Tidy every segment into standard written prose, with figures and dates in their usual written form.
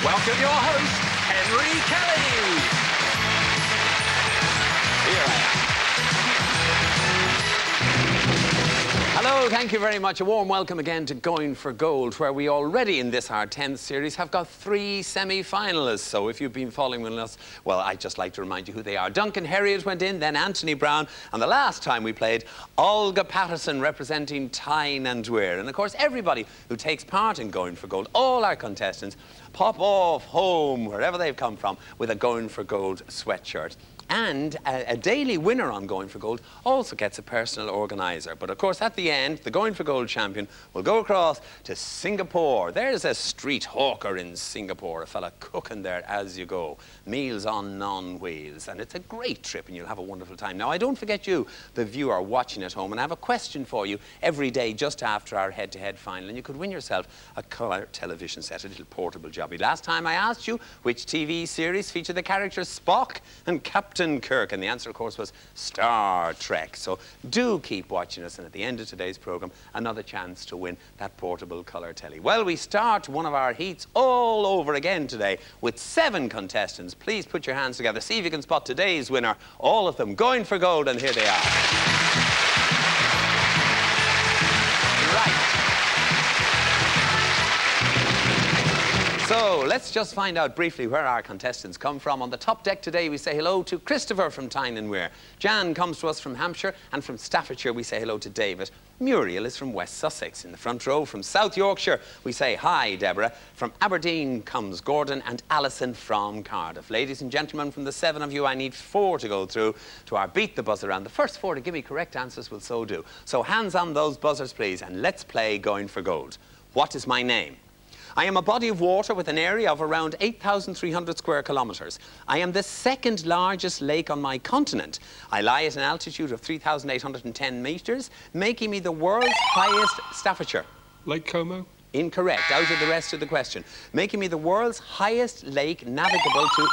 welcome your host, Henry Kelly. Here I am. Hello, thank you very much. A warm welcome again to Going for Gold, where we already in this, our 10th series, have got 3 semi-finalists. So if you've been following us, well, I'd just like to remind you who they are. Duncan Herriot went in, then Anthony Brown, and the last time we played, Olga Patterson representing Tyne and Weir. And of course, everybody who takes part in Going for Gold, all our contestants, pop off home, wherever they've come from, with a Going for Gold sweatshirt. And a daily winner on Going for Gold also gets a personal organiser. But of course, at the end, the Going for Gold champion will go across to Singapore. There's a street hawker in Singapore, a fella cooking there as you go. Meals on non-wheels. And it's a great trip and you'll have a wonderful time. Now, I don't forget you, the viewer watching at home, and I have a question for you every day just after our head-to-head final. And you could win yourself a colour television set, a little portable jobby. Last time I asked you which TV series featured the characters Spock and Captain Kirk, and the answer, of course, was Star Trek. So do keep watching us, and at the end of today's programme, another chance to win that portable colour telly. Well, we start one of our heats all over again today with 7 contestants. Please put your hands together, see if you can spot today's winner. All of them going for gold, and here they are. Right. So, let's just find out briefly where our contestants come from. On the top deck today, we say hello to Christopher from Tyne and Weir. Jan comes to us from Hampshire, and from Staffordshire, we say hello to David. Muriel is from West Sussex. In the front row, from South Yorkshire, we say hi, Deborah. From Aberdeen comes Gordon and Alison from Cardiff. Ladies and gentlemen, from the 7 of you, I need 4 to go through to our Beat the Buzzer round. The first 4 to give me correct answers will so do. So, hands on those buzzers, please, and let's play Going for Gold. What is my name? I am a body of water with an area of around 8,300 square kilometres. I am the 2nd largest lake on my continent. I lie at an altitude of 3,810 metres, making me the world's highest... Staffordshire. Lake Como? Incorrect. Out of the rest of the question. Making me the world's highest lake navigable to...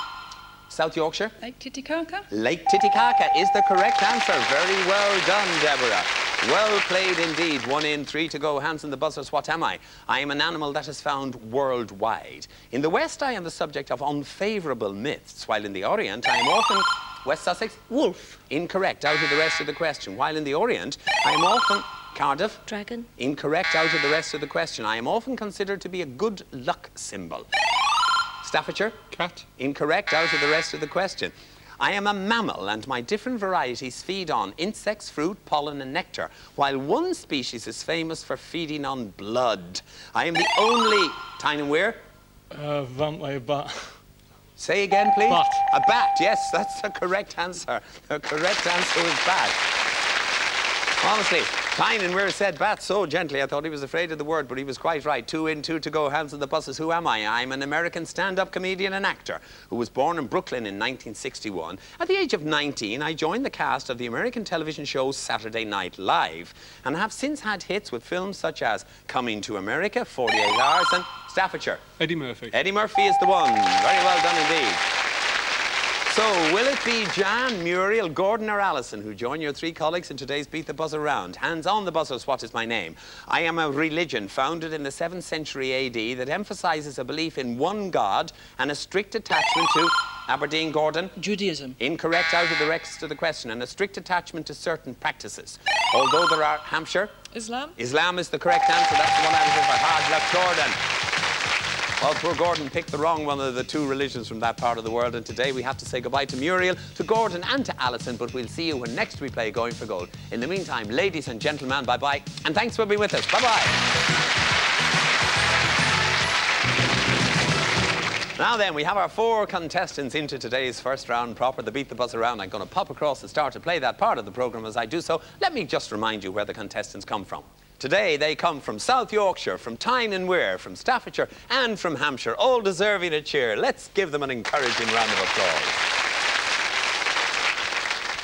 South Yorkshire? Lake Titicaca? Lake Titicaca is the correct answer. Very well done, Deborah. Well played indeed. 1 in, 3 to go. Hands on the buzzers. What am I? I am an animal that is found worldwide. In the West, I am the subject of unfavourable myths, while in the Orient, I am often... West Sussex? Wolf. Incorrect. Out of the rest of the question. While in the Orient, I am often... Cardiff? Dragon. Incorrect. Out of the rest of the question. I am often considered to be a good luck symbol. Staffordshire? Cat. Incorrect. Out of the rest of the question. I am a mammal, and my different varieties feed on insects, fruit, pollen, and nectar, while one species is famous for feeding on blood. I am the only... Tyne and Weir? Vampire bat. Say again, please. Bat. A bat, yes, that's the correct answer. The correct answer is bat. Honestly, Tyne and Weir said bat so gently, I thought he was afraid of the word, but he was quite right. 2 in, 2 to go, hands on the buses. Who am I? I'm an American stand-up comedian and actor who was born in Brooklyn in 1961. At the age of 19, I joined the cast of the American television show Saturday Night Live, and have since had hits with films such as Coming to America, 48 Hours, and Staffordshire. Eddie Murphy. Eddie Murphy is the one. Very well done indeed. So, will it be Jan, Muriel, Gordon or Alison who join your 3 colleagues in today's Beat the Buzzer round? Hands on the buzzers, what is my name? I am a religion founded in the 7th century AD that emphasises a belief in one God and a strict attachment to... Aberdeen, Gordon? Judaism. Incorrect. Out of the rest of the question. And a strict attachment to certain practices. Although there are... Hampshire? Islam. Islam is the correct answer. That's the one I was in for. Hard luck, Gordon. Well, poor Gordon picked the wrong one of the 2 religions from that part of the world, and today we have to say goodbye to Muriel, to Gordon and to Alison, but we'll see you when next we play Going for Gold. In the meantime, ladies and gentlemen, bye-bye, and thanks for being with us. Bye-bye. Now then, we have our 4 contestants into today's first round proper, the Beat the Buzzer round. I'm going to pop across and start to play that part of the programme. As I do so, let me just remind you where the contestants come from. Today, they come from South Yorkshire, from Tyne and Weir, from Staffordshire, and from Hampshire, all deserving a cheer. Let's give them an encouraging round of applause.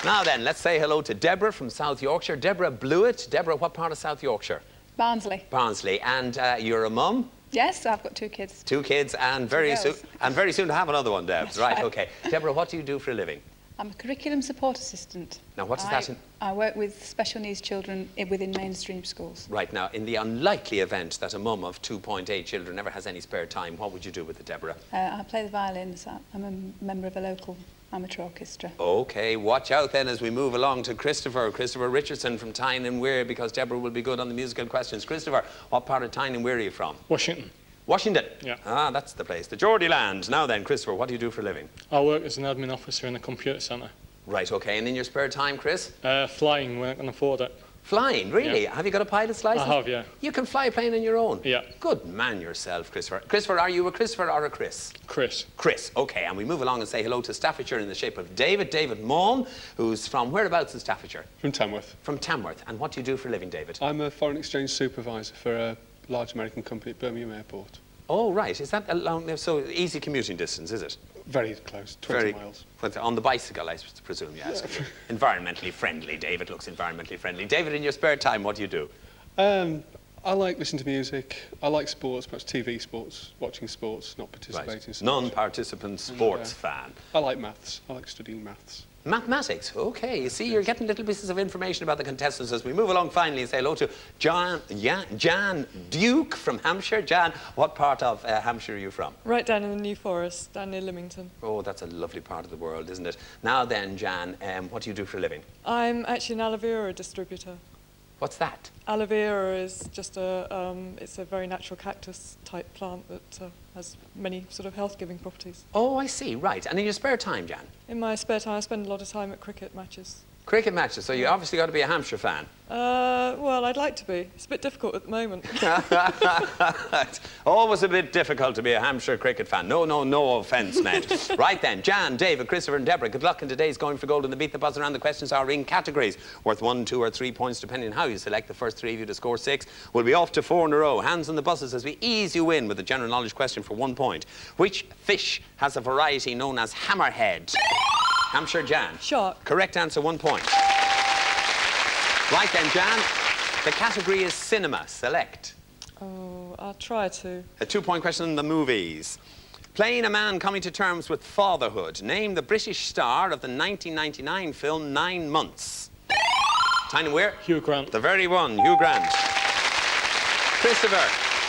Now then, let's say hello to Deborah from South Yorkshire. Deborah Blewett. Deborah, what part of South Yorkshire? Barnsley. Barnsley. And you're a mum? Yes, I've got 2 kids. 2 kids, and very soon to have another one, Debs. That's right, right. okay. Deborah, what do you do for a living? I'm a curriculum support assistant. Now, what does that in- I work with special needs children within mainstream schools. Right, now, in the unlikely event that a mum of 2.8 children never has any spare time, what would you do with it, Deborah? I play the violin, so I'm a member of a local amateur orchestra. OK, watch out then as we move along to Christopher Richardson from Tyne and Wear, because Deborah will be good on the musical questions. Christopher, what part of Tyne and Wear are you from? Washington. Washington? Yeah. Ah, that's the place. The Geordie land. Now then, Christopher, what do you do for a living? I work as an admin officer in a computer centre. Right, OK. And in your spare time, Chris? Flying when I can afford it. Flying, really? Yeah. Have you got a pilot's license? I have, yeah. You can fly a plane on your own? Yeah. Good man yourself, Christopher. Christopher, are you a Christopher or a Chris? Chris. Chris, OK. And we move along and say hello to Staffordshire in the shape of David Maughan, who's from whereabouts in Staffordshire? From Tamworth. From Tamworth. And what do you do for a living, David? I'm a foreign exchange supervisor for a large American company at Birmingham Airport. Oh, right. Is that a long, so easy commuting distance, is it? Very close, 20 miles. On the bicycle, I presume, yes. Environmentally friendly. David looks environmentally friendly. David, in your spare time, what do you do? I like listening to music. I like sports, perhaps TV sports, watching sports, not participating. So much. Non-participant sports fan. I like maths. I like studying maths. Mathematics, OK. You see, you're getting little pieces of information about the contestants as we move along finally and say hello to Jan Duke from Hampshire. Jan, what part of Hampshire are you from? Right down in the New Forest, down near Lymington. Oh, that's a lovely part of the world, isn't it? Now then, Jan, what do you do for a living? I'm actually an aloe vera distributor. What's that? Aloe vera is just it's a very natural cactus type plant that has many sort of health-giving properties. Oh, I see, right. And in your spare time, Jan? In my spare time, I spend a lot of time at cricket matches. Cricket matches, so you obviously got to be a Hampshire fan. Well, I'd like to be. It's a bit difficult at the moment. It's always a bit difficult to be a Hampshire cricket fan. No offence meant. Right then, Jan, David, Christopher and Deborah, good luck in today's Going for Gold and the Beat the Buzzer. And the questions are in categories worth 1, 2 or 3 points depending on how you select. The first 3 of you to score 6 will be off to 4 in a row. Hands on the buses as we ease you in with a general knowledge question for 1 point. Which fish has a variety known as hammerhead? Hampshire, Jan. Shark. Correct answer, 1 point. Right then, Jan, the category is cinema. Select. Oh, I'll try to. A 2-point question on the movies. Playing a man coming to terms with fatherhood. Name the British star of the 1999 film 9 Months. Tyne and Wear? Hugh Grant. The very one, Hugh Grant. Christopher,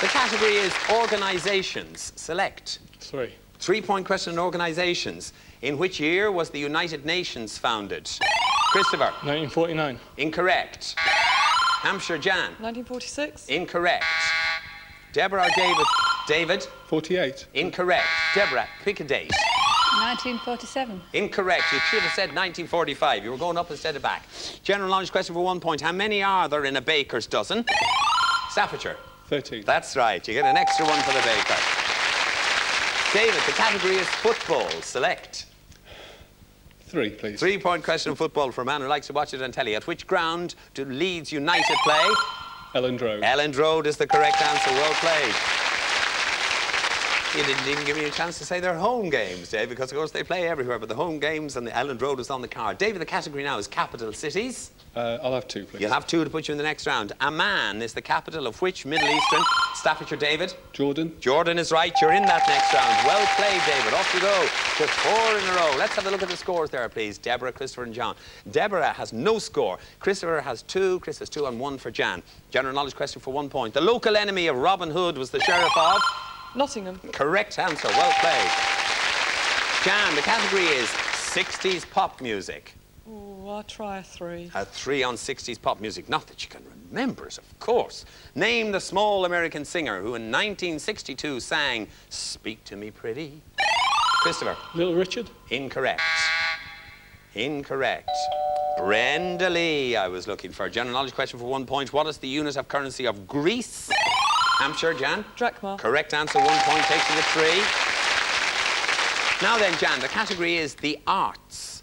the category is organisations. Select. 3. 3-point question on organisations. In which year was the United Nations founded? Christopher. 1949. Incorrect. Hampshire, Jan. 1946? Incorrect. Deborah or David? David? 48. Incorrect. Deborah, pick a date. 1947. Incorrect. You should have said 1945. You were going up instead of back. General knowledge question for 1 point. How many are there in a baker's dozen? Staffordshire. 13. That's right. You get an extra one for the baker. David, the category is football. Select. 3, please. 3-point question on football for a man who likes to watch it on telly. At which ground do Leeds United play? Elland Road. Elland Road is the correct answer. Well played. You didn't even give me a chance to say their home games, Dave, because, of course, they play everywhere, but the home games and the Elland Road is on the card. David, the category now is capital cities. I'll have 2, please. You'll have 2 to put you in the next round. Amman is the capital of which Middle Eastern? Staffordshire, David? Jordan. Jordan is right. You're in that next round. Well played, David. Off you go. Just 4 in a row. Let's have a look at the scores there, please. Deborah, Christopher and John. Deborah has no score. Christopher has 2. Chris has 2 and 1 for Jan. General knowledge question for 1 point. The local enemy of Robin Hood was the sheriff of? Nottingham. Correct answer. Well played. Jan, the category is 60s pop music. Oh, I'll try a 3. A 3 on 60s pop music. Not that you can remember it, of course. Name the small American singer who in 1962 sang Speak to Me Pretty. Christopher. Little Richard. Incorrect. Incorrect. Brenda Lee, I was looking for. General knowledge question for 1 point. What is the unit of currency of Greece? Hampshire, Jan? Drachma. Correct answer, 1 point, takes you to 3. Now then, Jan, the category is the arts.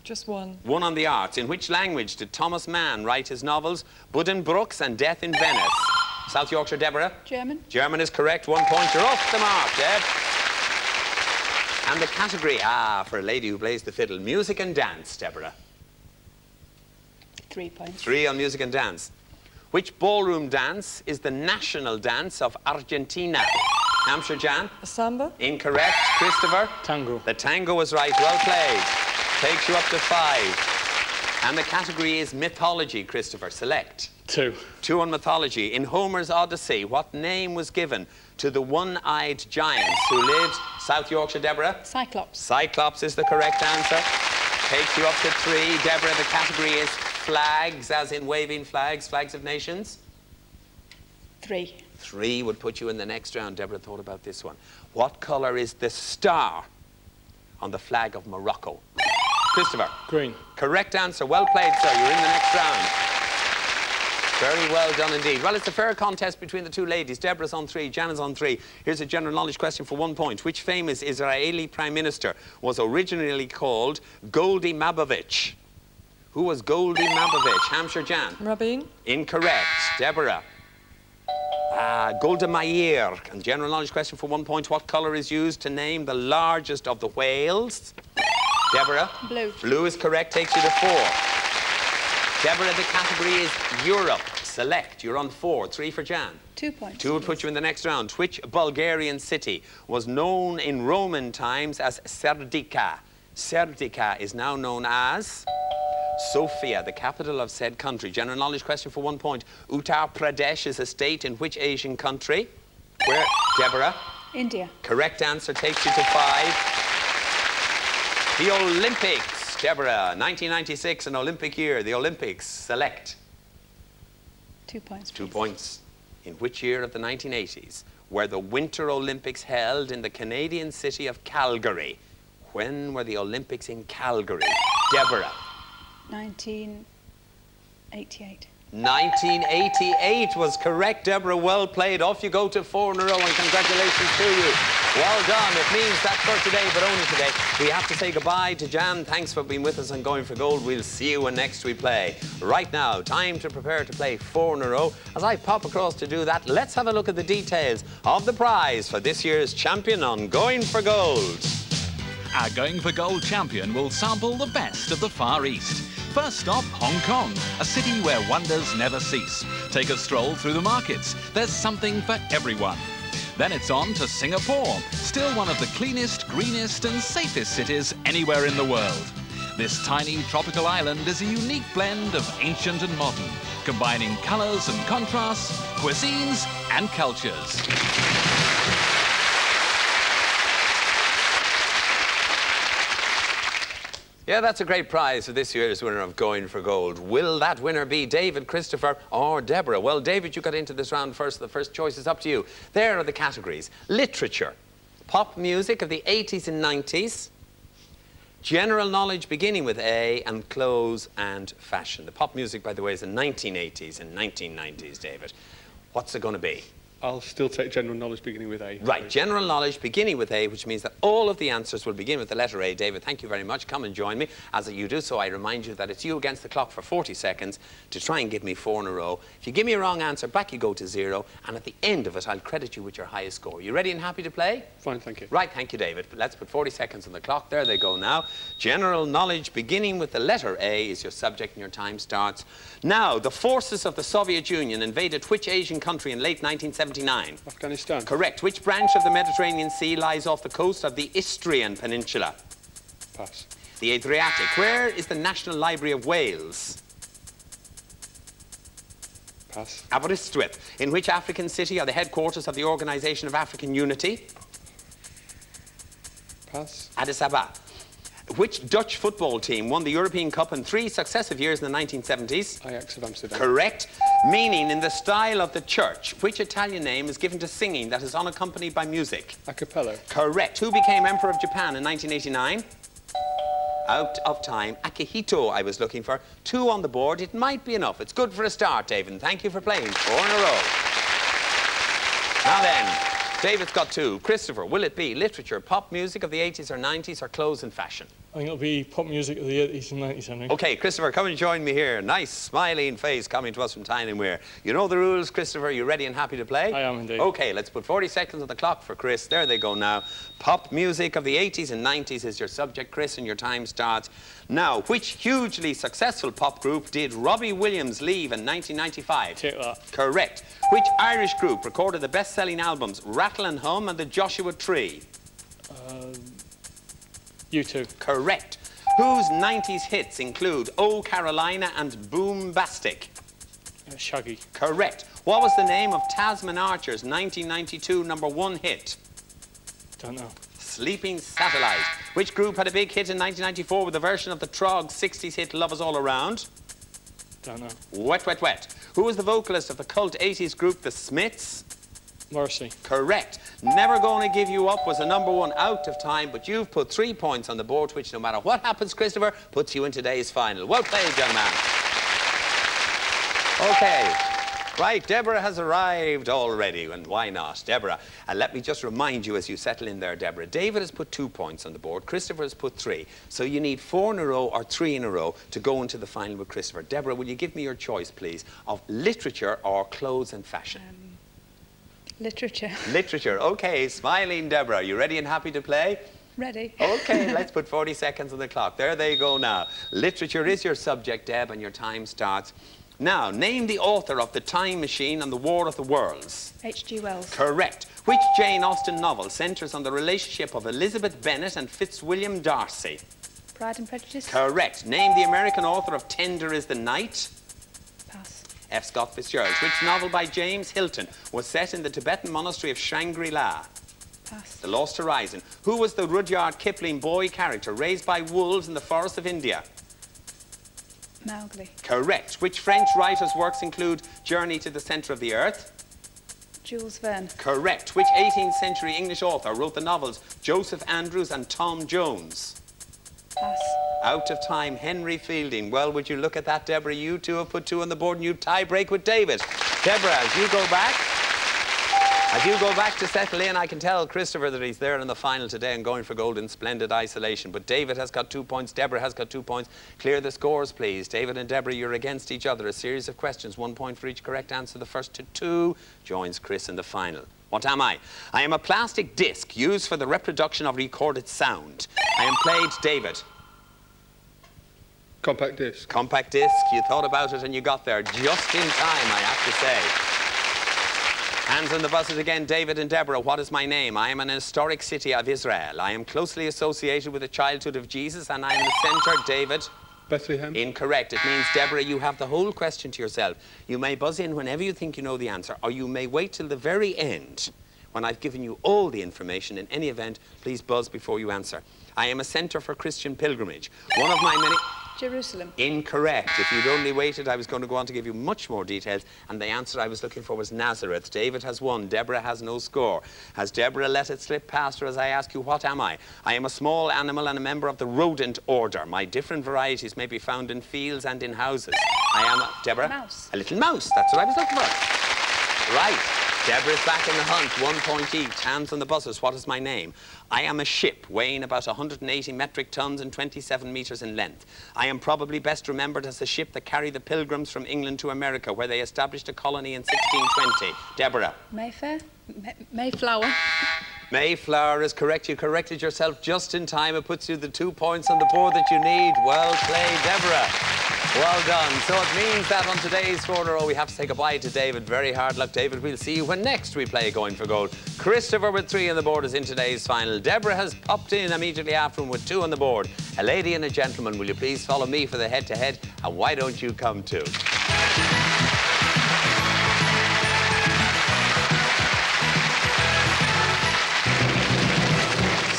Just 1. 1 on the arts. In which language did Thomas Mann write his novels Buddenbrooks and Death in Venice? South Yorkshire, Deborah? German. German is correct, 1 point. You're off the mark, Deb. And the category, for a lady who plays the fiddle, music and dance, Deborah. 3 points. 3 on music and dance. Which ballroom dance is the national dance of Argentina? Hampshire, Jan? A samba? Incorrect. Christopher? Tango. The tango was right. Well played. Takes you up to 5. And the category is mythology, Christopher. Select. 2. 2 on mythology. In Homer's Odyssey, what name was given to the one-eyed giants who lived... South Yorkshire, Deborah? Cyclops. Cyclops is the correct answer. Takes you up to 3. Deborah, the category is flags, as in waving flags, flags of nations. 3. 3 would put you in the next round. Deborah thought about this one. What colour is the star on the flag of Morocco? Christopher? Green. Correct answer. Well played, sir. You're in the next round. Very well done indeed. Well, it's a fair contest between the two ladies. Deborah's on 3, Jan is on 3. Here's a general knowledge question for 1 point. Which famous Israeli prime minister was originally called Goldie Mabovich? Who was Goldie Mabovich? Hampshire, Jan? Rabin? Incorrect. Deborah? Golda Meir. And general knowledge question for 1 point. What colour is used to name the largest of the whales? Deborah? Blue. Blue is correct. Takes you to 4. Deborah, the category is Europe. Select. You're on 4. 3 for Jan. 2 points. 2 would put you in the next round. Which Bulgarian city was known in Roman times as Serdica? Serdica is now known as Sofia, the capital of said country. General knowledge question for 1 point. Uttar Pradesh is a state in which Asian country? Where? Deborah? India. Correct answer takes you to 5. The Olympics. Deborah, 1996, an Olympic year. The Olympics. Select. 2 points. 2 please. points. In which year of the 1980s were the Winter Olympics held in the Canadian city of Calgary? When were the Olympics in Calgary? Deborah. 1988. 1988 was correct, Deborah. Well played. Off you go to 4 in a row, and congratulations to you. Well done. It means that for today, but only today, we have to say goodbye to Jan. Thanks for being with us and Going for Gold. We'll see you when next we play. Right now, time to prepare to play 4 in a row. As I pop across to do that, let's have a look at the details of the prize for this year's champion on Going for Gold. Our Going for Gold champion will sample the best of the Far East. First stop, Hong Kong, a city where wonders never cease. Take a stroll through the markets. There's something for everyone. Then it's on to Singapore, still one of the cleanest, greenest and safest cities anywhere in the world. This tiny tropical island is a unique blend of ancient and modern, combining colours and contrasts, cuisines and cultures. Yeah, that's a great prize for this year's winner of Going for Gold. Will that winner be David, Christopher or Deborah? Well, David, you got into this round first. The first choice is up to you. There are the categories. Literature, pop music of the 80s and 90s, general knowledge beginning with A, and clothes and fashion. The pop music, by the way, is the 1980s and 1990s, David. What's it going to be? I'll still take general knowledge beginning with A. Right, general knowledge beginning with A, which means that all of the answers will begin with the letter A. David, thank you very much. Come and join me. As you do so, I remind you that it's you against the clock for 40 seconds to try and give me 4 in a row. If you give me a wrong answer, back you go to 0, and at the end of it, I'll credit you with your highest score. You ready and happy to play? Fine, thank you. Right, thank you, David. Let's put 40 seconds on the clock. There they go now. General knowledge beginning with the letter A is your subject, and your time starts now. The forces of the Soviet Union invaded which Asian country in late 1979? Afghanistan. Correct. Which branch of the Mediterranean Sea lies off the coast of the Istrian Peninsula? Pass. The Adriatic. Where is the National Library of Wales? Pass. Aberystwyth. In which African city are the headquarters of the Organisation of African Unity? Pass. Addis Ababa. Which Dutch football team won the European Cup in 3 successive years in the 1970s? Ajax of Amsterdam. Correct. Meaning in the style of the church. Which Italian name is given to singing that is unaccompanied by music? A cappella. Correct. Who became Emperor of Japan in 1989? Out of time. Akihito I was looking for. 2 on the board. It might be enough. It's good for a start, David. Thank you for playing 4 in a row. Now then, David's got 2. Christopher, will it be literature, pop music of the 80s or 90s, or clothes and fashion? I think it'll be pop music of the 80s and 90s, I think. Okay, Christopher, come and join me here. Nice, smiling face coming to us from Tyne and Wear. You know the rules, Christopher. You ready and happy to play? I am indeed. Okay, let's put 40 seconds on the clock for Chris. There they go now. Pop music of the 80s and 90s is your subject, Chris, and your time starts now. Which hugely successful pop group did Robbie Williams leave in 1995? Take that. Correct. Which Irish group recorded the best-selling albums Rattle and Hum and The Joshua Tree? U2. Correct. whose 90s hits include Oh Carolina and Boombastic? Shaggy. Correct. What was the name of Tasman Archer's 1992 #1 hit? Don't know. Sleeping Satellite. Which group had a big hit in 1994 with a version of the Trog's 60s hit Love Us All Around? Don't know. Wet, Wet, Wet. Who was the vocalist of the cult 80s group The Smiths? Morrissey. Correct. Never Gonna Give You Up was a #1 out of time, but you've put 3 points on the board, which no matter what happens, Christopher, puts you in today's final. Well played, young man. Okay. Right, Deborah has arrived already, and why not? Deborah, and let me just remind you as you settle in there, Deborah, David has put 2 points on the board, Christopher has put 3. So you need 4 in a row or 3 in a row to go into the final with Christopher. Deborah, will you give me your choice, please, of literature or clothes and fashion? Literature. Literature. Okay, smiling Deborah. You ready and happy to play? Ready. Okay, let's put 40 seconds on the clock. There they go now. Literature is your subject, Deb, and your time starts now. Name the author of The Time Machine and the War of the Worlds. H.G. Wells. Correct. Which Jane Austen novel centres on the relationship of Elizabeth Bennet and Fitzwilliam Darcy? Pride and Prejudice. Correct. Name the American author of Tender is the Night. Pass. F. Scott Fitzgerald. Which novel by James Hilton was set in the Tibetan monastery of Shangri-La? Pass. The Lost Horizon. Who was the Rudyard Kipling boy character raised by wolves in the forests of India? Mowgli. Correct. Which French writer's works include Journey to the Centre of the Earth? Jules Verne. Correct. Which 18th century English author wrote the novels Joseph Andrews and Tom Jones? Pass. Out of time, Henry Fielding. Well, would you look at that, Deborah? You two have put 2 on the board and you tie break with David. Deborah, as you go back to settle in, I can tell Christopher that he's there in the final today and going for gold in splendid isolation. But David has got 2 points, Deborah has got 2 points. Clear the scores, please. David and Deborah, you're against each other. A series of questions, 1 point for each correct answer. The first to 2 joins Chris in the final. What am I? I am a plastic disc used for the reproduction of recorded sound. I am played, David. Compact disc. Compact disc, you thought about it and you got there just in time, I have to say. Hands on the buzzers again, David and Deborah. What is my name? I am an historic city of Israel. I am closely associated with the childhood of Jesus, and I am the centre, David. Bethlehem. Incorrect. It means, Deborah, you have the whole question to yourself. You may buzz in whenever you think you know the answer, or you may wait till the very end when I've given you all the information. In any event, please buzz before you answer. I am a centre for Christian pilgrimage. One of my many... Jerusalem. Incorrect. If you'd only waited, I was going to go on to give you much more details, and the answer I was looking for was Nazareth. David has 1. Deborah has no score. Has Deborah let it slip past her as I ask you, what am I? I am a small animal and a member of the rodent order. My different varieties may be found in fields and in houses. I am a... Deborah? Mouse. A little mouse. That's what I was looking for. Right. Deborah's back in the hunt, 1 point each. Hands on the buzzers. What is my name? I am a ship weighing about 180 metric tons and 27 metres in length. I am probably best remembered as the ship that carried the pilgrims from England to America, where they established a colony in 1620. Deborah. Mayfair. Mayflower. Mayflower is correct. You corrected yourself just in time. It puts you the 2 points on the board that you need. Well played, Deborah. Well done. So it means that on today's 4 in a row, we have to say goodbye to David. Very hard luck, David. We'll see you when next we play Going for Gold. Christopher with 3 on the board is in today's final. Deborah has popped in immediately after him with 2 on the board. A lady and a gentleman, will you please follow me for the head-to-head? And why don't you come too?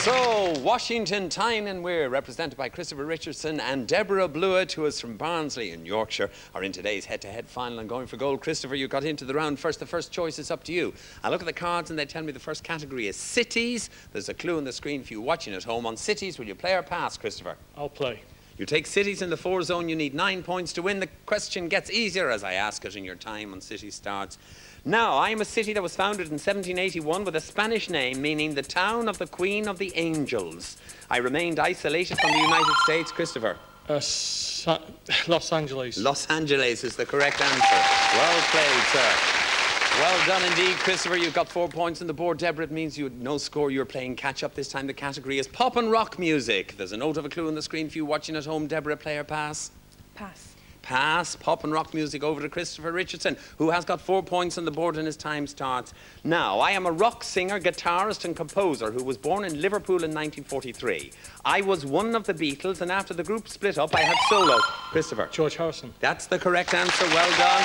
So, Washington, Tyne and Weir, represented by Christopher Richardson and Deborah Blewett, who is from Barnsley in Yorkshire, are in today's head-to-head final and Going for Gold. Christopher, you got into the round first. The first choice is up to you. I look at the cards and they tell me the first category is cities. There's a clue on the screen for you watching at home. On cities, will you play or pass, Christopher? I'll play. You take cities in the 4 zone. You need 9 points to win. The question gets easier as I ask it, and your time on cities starts. Now, I am a city that was founded in 1781 with a Spanish name meaning the town of the Queen of the Angels. I remained isolated from the United States. Christopher? Los Angeles. Los Angeles is the correct answer. Well played, sir. Well done indeed, Christopher. You've got 4 points on the board. Deborah, it means you had no score. You're playing catch-up. This time the category is pop and rock music. There's a note of a clue on the screen for you watching at home. Deborah, play or pass? Pass. pass pop and rock music over to Christopher Richardson, who has got 4 points on the board and his time starts now. I am a rock singer, guitarist and composer who was born in Liverpool in 1943. I was one of the Beatles, and after the group split up, I had solo. Christopher. George Harrison. That's the correct answer. Well done.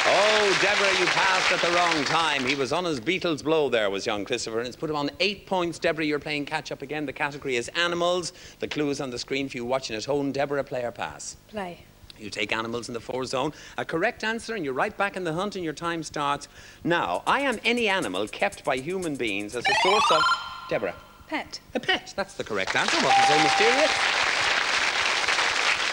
Oh, Deborah, you passed at the wrong time. He was on his Beatles blow there, was young Christopher, and it's put him on 8 points. Deborah, you're playing catch-up again. The category is animals. The clue is on the screen for you watching at home. Deborah, play or pass? Play. You take animals in the 4 zone. A correct answer, and you're right back in the hunt, and your time starts now. I am any animal kept by human beings as a source of... Deborah. Pet. A pet. That's the correct answer. Wasn't so mysterious.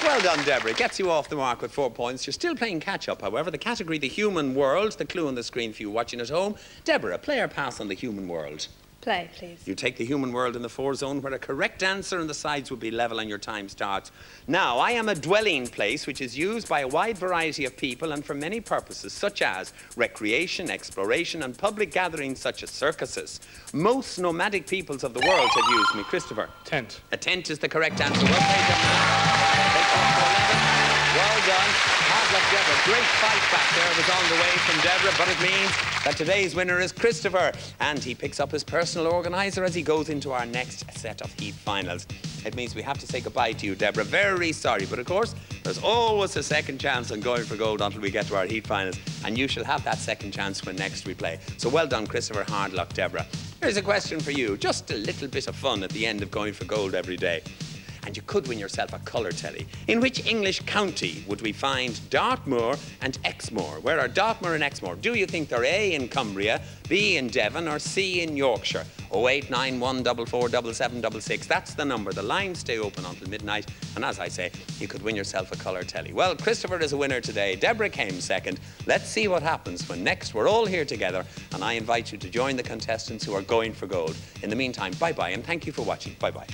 Well done, Deborah. Gets you off the mark with 4 points. You're still playing catch-up, however. The category, the human world. The clue on the screen for you watching at home. Deborah, play or pass on the human world? Play, please. You take the human world in the 4 zone, where a correct answer and the sides would be level and your time starts now. I am a dwelling place which is used by a wide variety of people and for many purposes, such as recreation, exploration, and public gatherings such as circuses. Most nomadic peoples of the world have used me. Christopher? Tent. A tent is the correct answer. Well played, Deborah. Take off to 11. Well done. Hard luck, Deborah. Great fight back there was on the way from Deborah, but it means that today's winner is Christopher, and he picks up his personal organiser as he goes into our next set of heat finals. It means we have to say goodbye to you, Deborah. Very sorry, but of course, there's always a second chance on going for gold until we get to our heat finals, and you shall have that second chance when next we play. So well done, Christopher. Hard luck, Deborah. Here's a question for you. Just a little bit of fun at the end of going for gold every day. And you could win yourself a colour telly. In which English county would we find Dartmoor and Exmoor? Where are Dartmoor and Exmoor? Do you think they're A in Cumbria, B in Devon, or C in Yorkshire? 0891 447766. That's the number. The lines stay open until midnight. And as I say, you could win yourself a colour telly. Well, Christopher is a winner today. Deborah came second. Let's see what happens when next we're all here together. And I invite you to join the contestants who are going for gold. In the meantime, bye-bye, and thank you for watching. Bye-bye.